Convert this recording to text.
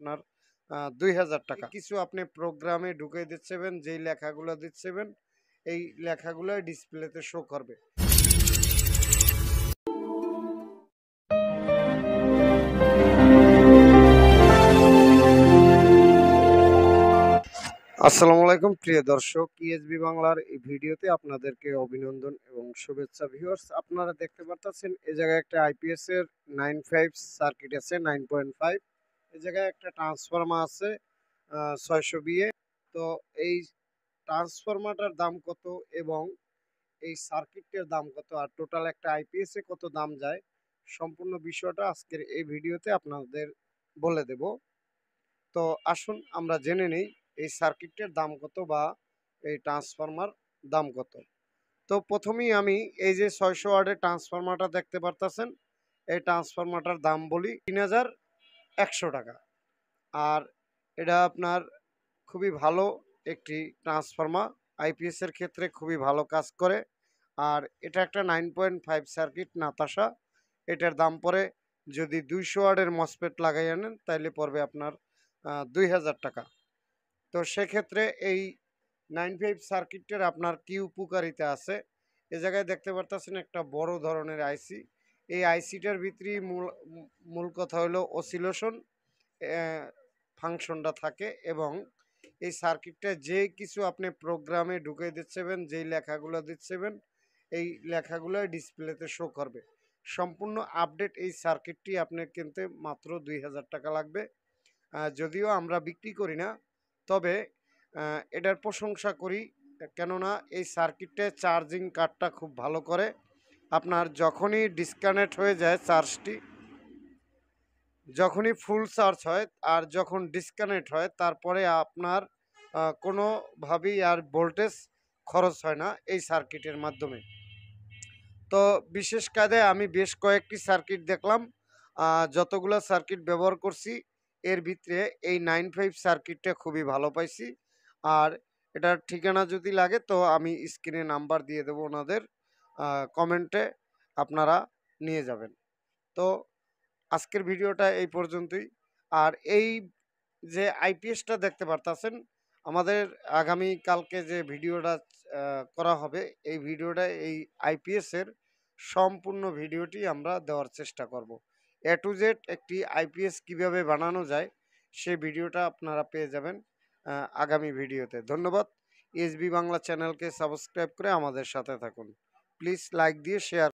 আপনার 2000 টাকা। কিছু আপনি প্রোগ্রামে ঢুকে দিচ্ছেন, যেই লেখাগুলো দিচ্ছেন এই লেখাগুলো ডিসপ্লেতে শো করবে। আসসালামু আলাইকুম প্রিয় দর্শক, ইএসবি বাংলার এই ভিডিওতে আপনাদেরকে অভিনন্দন এবং শুভেচ্ছা। ভিউয়ার্স, আপনারা দেখতে পারতেছেন এই জায়গায় একটা আইপিএস এর 95 সার্কিট আছে, 9.5। এই জায়গায় একটা ট্রান্সফরমার আছে 600 বিএ। তো এই ট্রান্সফরমারটার দাম কত এবং এই সার্কিটের দাম কত আর টোটাল একটা আইপিএস এ কত দাম যায়, সম্পূর্ণ বিষয়টা আজকের এই ভিডিওতে আপনাদের বলে দেব। তো আসুন আমরা জেনে নেই এই সার্কিটের দাম কত বা এই ট্রান্সফরমার দাম কত। তো প্রথমেই আমি এই যে 600 ওয়াটের ট্রান্সফরমারটা দেখতে পারতেছেন, এই ট্রান্সফরমারটার দাম বলি 3100 টাকা। আর এটা আপনার খুবই ভালো একটি ট্রান্সফরমার, আইপিএস এর ক্ষেত্রে খুবই ভালো কাজ করে। আর এটা একটা 9.5 সার্কিট নাতাশা। এটার দাম পড়ে, যদি 200 ওয়াটের মসফেট লাগাই আনেন তাহলে পড়বে আপনার 2000 টাকা। তো সেক্ষেত্রে এই 95 সার্কিটের আপনার কি উপকারিতা আছে, এ জায়গায় দেখতে পারতেছেন একটা বড় ধরনের আইসি। এই আইসিটার ভিতরেই মূল কথা হলো অসিলেশন ফাংশনটা থাকে এবং এই সার্কিটটা যে কিছু আপনি প্রোগ্রামে ঢুকে দিচ্ছেন, যেই লেখাগুলো দিচ্ছেন এই লেখাগুলো ডিসপ্লেতে শো করবে। সম্পূর্ণ আপডেট এই সার্কিটটি আপনি কিনতে মাত্র 2000 টাকা লাগবে। যদিও আমরা বিক্রি করি না, তবে এটার প্রশংসা করি, কেননা এই সার্কিটে চার্জিং কার্ডটা খুব ভালো করে। আপনার যখনই ডিসকানেক্ট হয়ে যায় চার্জটি, যখনই ফুল চার্জ হয় আর যখন ডিসকানেক্ট হয় তারপরে আপনার কোনোভাবেই আর ভোল্টেজ খরচ হয় না এই সার্কিটের মাধ্যমে। তো বিশেষ কায়দায় আমি বেশ কয়েকটি সার্কিট দেখলাম, যতগুলো সার্কিট ব্যবহার করছি এর ভিতরে এই 95 সার্কিটটা খুবই ভালো পাইছি। আর এটার ঠিকানা যদি লাগে তো আমি স্ক্রিনে নাম্বার দিয়ে দেবো ওনাদের, কমেন্টে আপনারা নিয়ে যাবেন। তো আজকের ভিডিওটা এই পর্যন্তই। আর এই যে আইপিএসটা দেখতে পারতেছেন, আমাদের আগামী কালকে যে ভিডিওটা করা হবে, এই ভিডিওটা এই আইপিএসের সম্পূর্ণ ভিডিওটি আমরা দেওয়ার চেষ্টা করব। এ টু জেড একটি আইপিএস কিভাবে বানানো যায় সেই ভিডিওটা আপনারা পেয়ে যাবেন আগামী ভিডিওতে। ধন্যবাদ। এসবি বাংলা চ্যানেলকে সাবস্ক্রাইব করে আমাদের সাথে থাকুন। প্লিজ লাইক দিয়ে শেয়ার